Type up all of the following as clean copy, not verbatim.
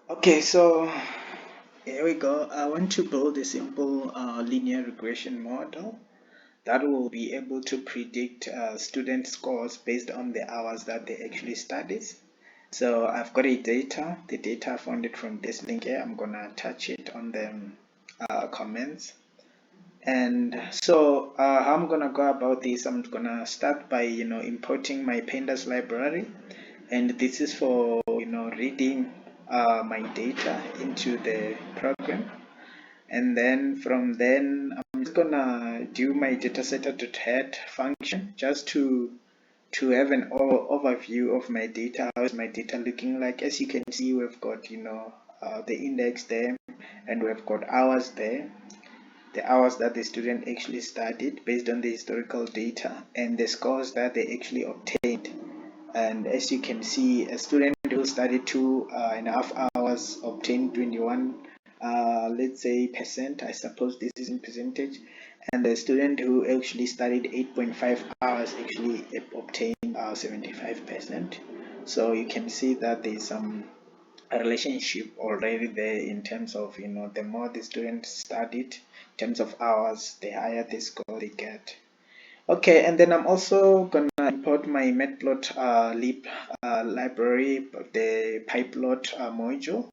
Okay, so here we go. I want to build a simple linear regression model that will be able to predict student scores based on the hours that they actually studied. So I've got the data I found it from this link here. I'm gonna attach it on the comments. And so how I'm gonna go about this, I'm gonna start by importing my pandas library, and this is for reading my data into the program. And then from then I'm just gonna do my datasetter.head function just to have an overview of my data. How is my data looking like? As you can see, we've got the index there, and we've got hours there, the hours that the student actually studied based on the historical data, and the scores that they actually obtained. And as you can see, a student who studied 2.5 hours obtained 21, let's say, percent. I suppose this is in percentage. And the student who actually studied 8.5 hours actually obtained 75%. So you can see that there's some relationship already there in terms of the more the student studied in terms of hours, the higher the score they get. Okay, and then I'm also gonna import my matplotlib library, the pyplot module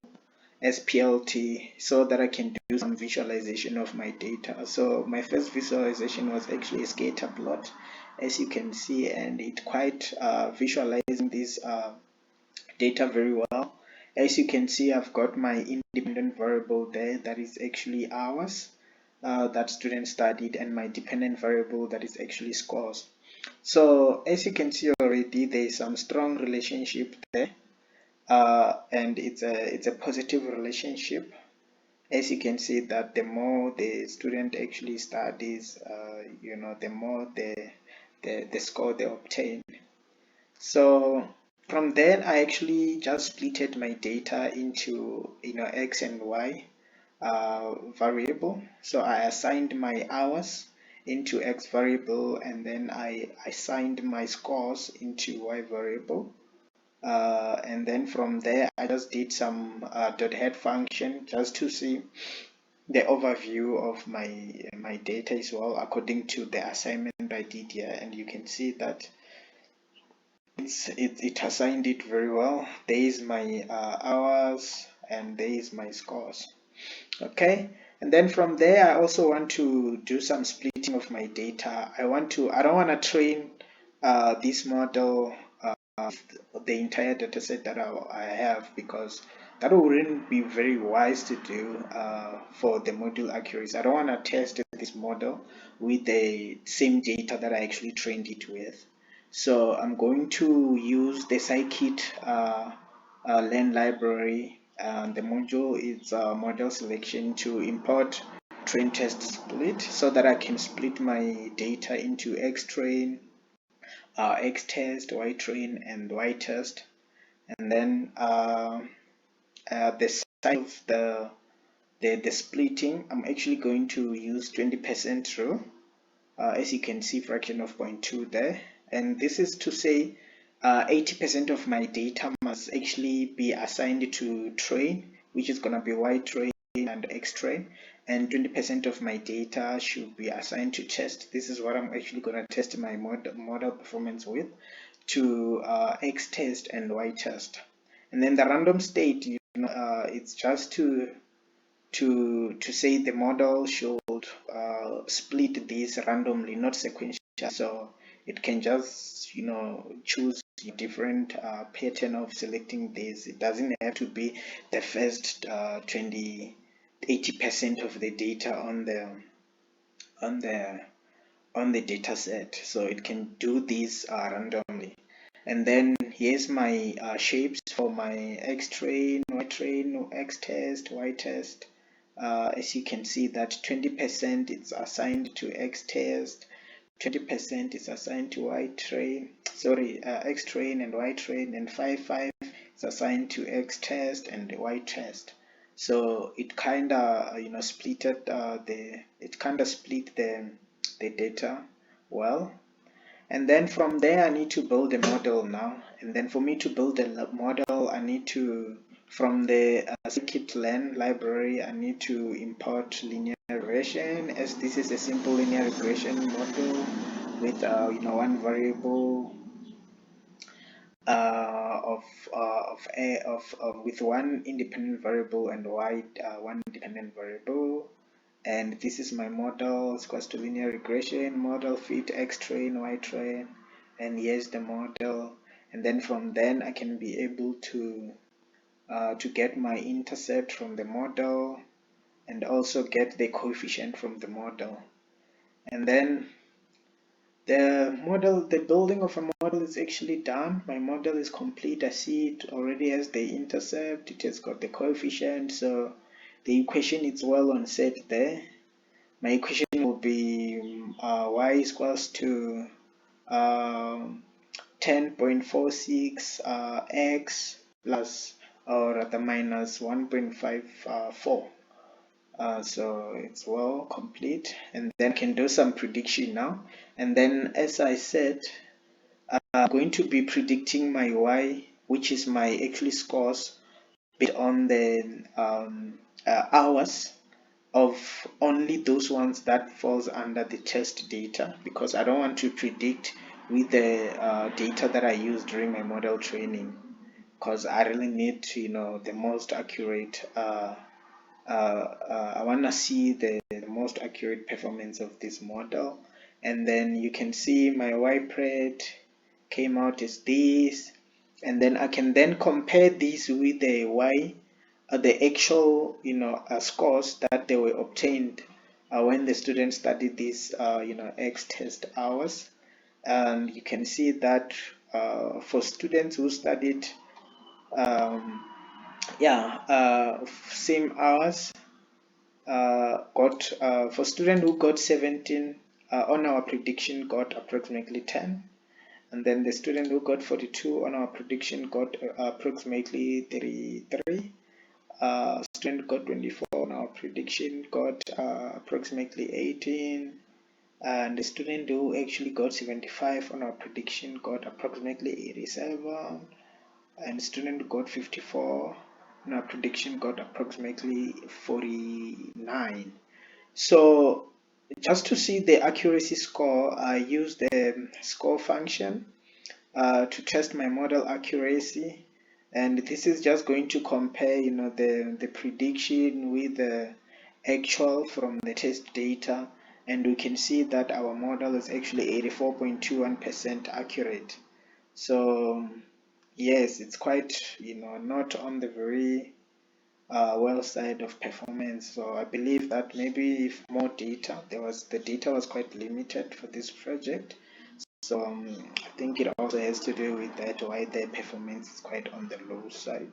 as PLT, so that I can do some visualization of my data. So my first visualization was actually a scatter plot, as you can see, and it quite visualizing this data very well. As you can see, I've got my independent variable there that is actually hours that student studied, and my dependent variable that is actually scores. So as you can see already, there is some strong relationship there, and it's a positive relationship. As you can see that the more the student actually studies, the more the score they obtain. So from then I actually just splitted my data into X and Y variable. So I assigned my hours into X variable, and then I assigned my scores into Y variable. And then from there I just did some .head function just to see the overview of my data as well, according to the assignment I did here. And you can see that it assigned it very well. There is my hours, and there is my scores. Okay, and then from there I also want to do some splitting of my data. I don't want to train this model the entire data set that I have, because that wouldn't be very wise to do for the module accuracy. I don't want to test this model with the same data that I actually trained it with. So I'm going to use the scikit learn library. The module is model selection to import train test split, so that I can split my data into xtrain, X test, Y train, and Y test. And then the size of the splitting, I'm actually going to use 20% true. As you can see, fraction of 0.2 there. And this is to say 80% of my data must actually be assigned to train, which is going to be Y train and X train, and 20% of my data should be assigned to test. This is what I'm actually going to test my model performance with, to X test and Y test. And then the random state, it's just to say the model should split these randomly, not sequentially. So it can just choose a different pattern of selecting this. It doesn't have to be the first 80% of the data on the on the data set. So it can do this randomly. And then here's my shapes for my X train, Y train, X test, Y test. As you can see that 20% is assigned to X test, 20% is assigned to Y train, sorry, X train and Y train, and 5 is assigned to X test and Y test. So it kind of split the data well. And then from there I need to build a model now. And then for me to build a model, I need to From the scikit-learn library, I need to import linear regression, as this is a simple linear regression model with one variable with one independent variable and one dependent variable. And this is my model. It's equals to linear regression model fit x train, y train, and here's the model. And then from then I can be able to get my intercept from the model and also get the coefficient from the model. And then the building of a model is actually done. My model is complete. I see it already has the intercept. It has got the coefficient. So the equation is well on set there. My equation will be y is equals to 10.46 x plus or rather minus 1.54. So it's well complete, and then I can do some prediction now. And then, as I said, I'm going to be predicting my y, which is my actually scores based on the hours of only those ones that falls under the test data, because I don't want to predict with the data that I use during my model training, because I really need to, the most accurate I want to see the most accurate performance of this model. And then you can see my y-pred came out as this, and then I can then compare this with the the actual scores that they were obtained when the students studied this X test hours. And you can see that for students who studied same hours, got for student who got 17 on our prediction got approximately 10, and then the student who got 42 on our prediction got approximately 33. Student got 24 on our prediction got approximately 18, and the student who actually got 75 on our prediction got approximately 87, and student got 54 and our prediction got approximately 49. So just to see the accuracy score, I use the score function to test my model accuracy, and this is just going to compare the prediction with the actual from the test data, and we can see that our model is actually 84.21% accurate. So yes, it's quite not on the very well side of performance. So I believe that maybe if more data, the data was quite limited for this project. So I think it also has to do with that why the performance is quite on the low side.